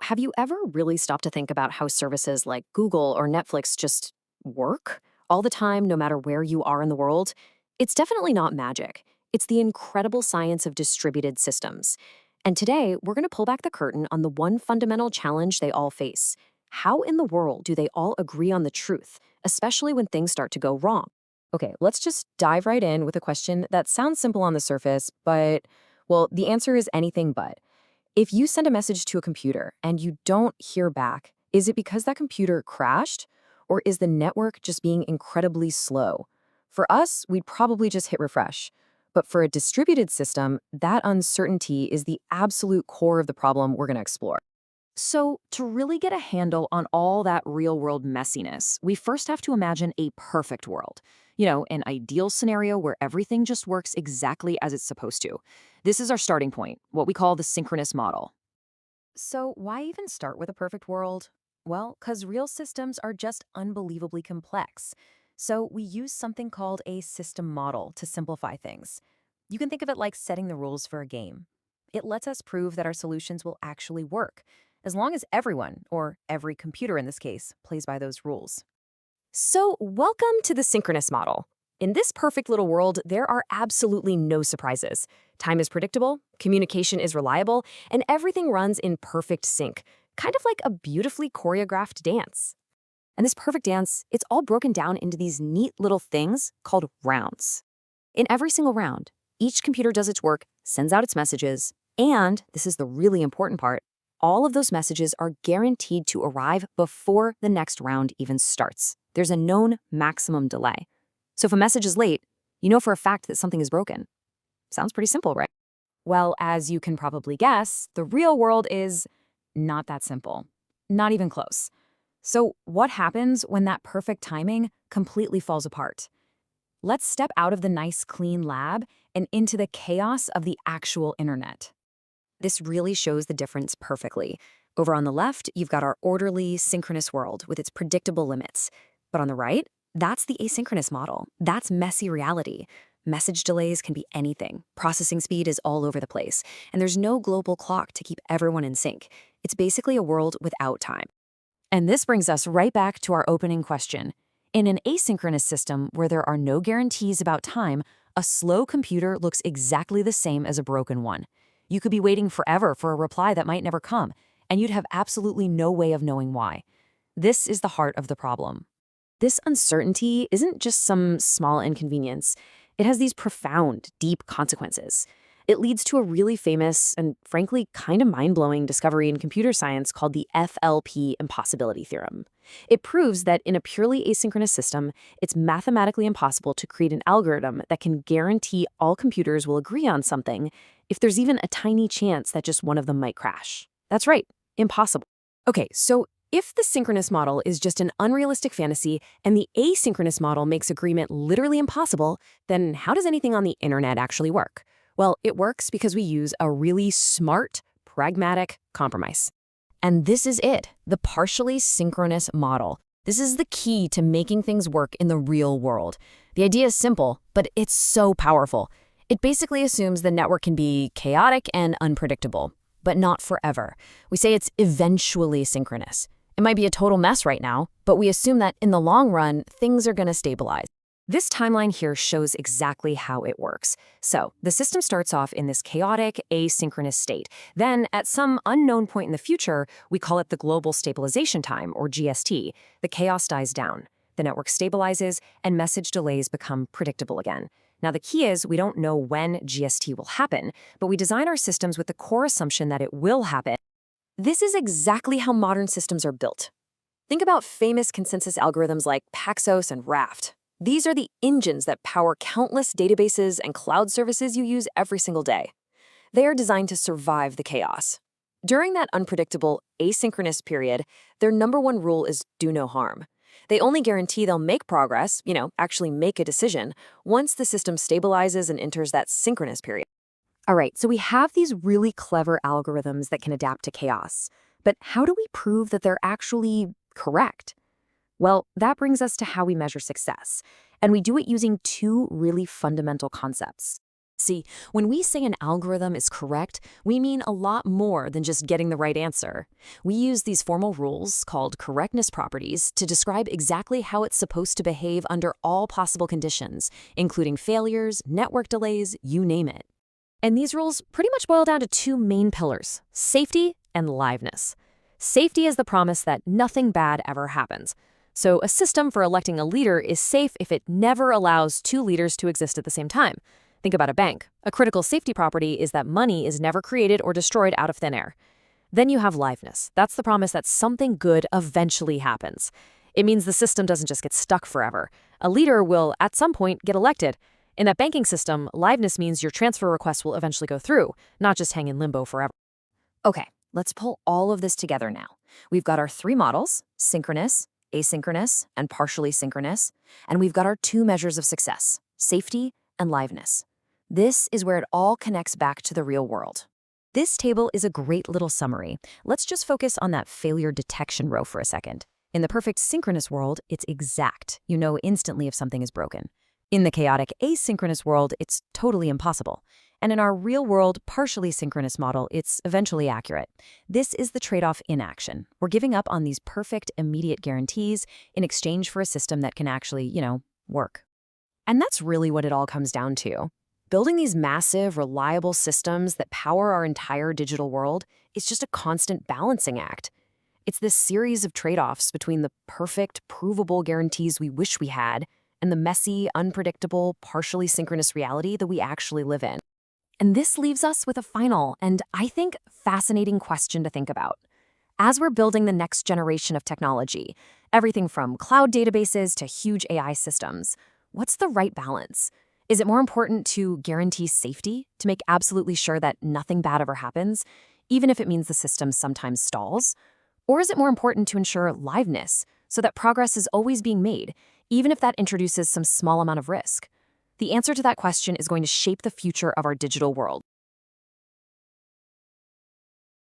Have you ever really stopped to think about how services like Google or Netflix just work all the time, no matter where you are in the world? It's definitely not magic. It's the incredible science of distributed systems. And today, we're going to pull back the curtain on the one fundamental challenge they all face. How in the world do they all agree on the truth, especially when things start to go wrong? Okay, let's just dive right in with a question that sounds simple on the surface, but, well, the answer is anything but. If you send a message to a computer and you don't hear back, is it because that computer crashed? Or is the network just being incredibly slow? For us, we'd probably just hit refresh. But for a distributed system, that uncertainty is the absolute core of the problem we're going to explore. So, to really get a handle on all that real world messiness, we first have to imagine a perfect world. An ideal scenario where everything just works exactly as it's supposed to. This is our starting point, what we call the synchronous model. So, why even start with a perfect world? Well, because real systems are just unbelievably complex. So, we use something called a system model to simplify things. You can think of it like setting the rules for a game. It lets us prove that our solutions will actually work, as long as everyone, or every computer in this case, plays by those rules. So, welcome to the synchronous model. In this perfect little world, there are absolutely no surprises. Time is predictable, communication is reliable, and everything runs in perfect sync, kind of like a beautifully choreographed dance. And this perfect dance, it's all broken down into these neat little things called rounds. In every single round, each computer does its work, sends out its messages, and this is the really important part, all of those messages are guaranteed to arrive before the next round even starts. There's a known maximum delay. So if a message is late, you know for a fact that something is broken. Sounds pretty simple, right? Well, as you can probably guess, the real world is not that simple. Not even close. So what happens when that perfect timing completely falls apart? Let's step out of the nice, clean lab and into the chaos of the actual internet. This really shows the difference perfectly. Over on the left, you've got our orderly, synchronous world with its predictable limits. But on the right, that's the asynchronous model. That's messy reality. Message delays can be anything. Processing speed is all over the place. And there's no global clock to keep everyone in sync. It's basically a world without time. And this brings us right back to our opening question. In an asynchronous system where there are no guarantees about time, a slow computer looks exactly the same as a broken one. You could be waiting forever for a reply that might never come, and you'd have absolutely no way of knowing why. This is the heart of the problem. This uncertainty isn't just some small inconvenience. It has these profound, deep consequences. It leads to a really famous and frankly kind of mind-blowing discovery in computer science called the FLP impossibility theorem. It proves that in a purely asynchronous system, it's mathematically impossible to create an algorithm that can guarantee all computers will agree on something if there's even a tiny chance that just one of them might crash. That's right, impossible. Okay, so if the synchronous model is just an unrealistic fantasy and the asynchronous model makes agreement literally impossible, then how does anything on the internet actually work? Well, it works because we use a really smart, pragmatic compromise. And this is it, the partially synchronous model. This is the key to making things work in the real world. The idea is simple, but it's so powerful. It basically assumes the network can be chaotic and unpredictable, but not forever. We say it's eventually synchronous. It might be a total mess right now, but we assume that in the long run, things are going to stabilize. This timeline here shows exactly how it works. So, the system starts off in this chaotic, asynchronous state. Then, at some unknown point in the future, we call it the global stabilization time, or GST. The chaos dies down. The network stabilizes, and message delays become predictable again. Now, the key is we don't know when GST will happen, but we design our systems with the core assumption that it will happen. This is exactly how modern systems are built. Think about famous consensus algorithms like Paxos and Raft. These are the engines that power countless databases and cloud services you use every single day. They are designed to survive the chaos. During that unpredictable, asynchronous period, their number one rule is do no harm. They only guarantee they'll make progress, actually make a decision, once the system stabilizes and enters that synchronous period. All right, so we have these really clever algorithms that can adapt to chaos. But how do we prove that they're actually correct? Well, that brings us to how we measure success. And we do it using two really fundamental concepts: See, when we say an algorithm is correct, we mean a lot more than just getting the right answer. We use these formal rules, called correctness properties, to describe exactly how it's supposed to behave under all possible conditions, including failures, network delays, you name it. And these rules pretty much boil down to two main pillars: safety and liveness. Safety is the promise that nothing bad ever happens. So a system for electing a leader is safe if it never allows two leaders to exist at the same time. Think about a bank. A critical safety property is that money is never created or destroyed out of thin air. Then you have liveness. That's the promise that something good eventually happens. It means the system doesn't just get stuck forever. A leader will, at some point, get elected. In that banking system, liveness means your transfer request will eventually go through, not just hang in limbo forever. Okay, let's pull all of this together now. We've got our three models: synchronous, asynchronous, and partially synchronous. And we've got our two measures of success: safety and liveness. This is where it all connects back to the real world. This table is a great little summary. Let's just focus on that failure detection row for a second. In the perfect synchronous world, it's exact. You know instantly if something is broken. In the chaotic asynchronous world, it's totally impossible. And in our real-world, partially synchronous model, it's eventually accurate. This is the trade-off in action. We're giving up on these perfect, immediate guarantees in exchange for a system that can actually, work. And that's really what it all comes down to. Building these massive, reliable systems that power our entire digital world is just a constant balancing act. It's this series of trade-offs between the perfect, provable guarantees we wish we had and the messy, unpredictable, partially synchronous reality that we actually live in. And this leaves us with a final and, I think, fascinating question to think about. As we're building the next generation of technology, everything from cloud databases to huge AI systems, what's the right balance? Is it more important to guarantee safety, to make absolutely sure that nothing bad ever happens, even if it means the system sometimes stalls? Or is it more important to ensure liveness, so that progress is always being made, even if that introduces some small amount of risk? The answer to that question is going to shape the future of our digital world.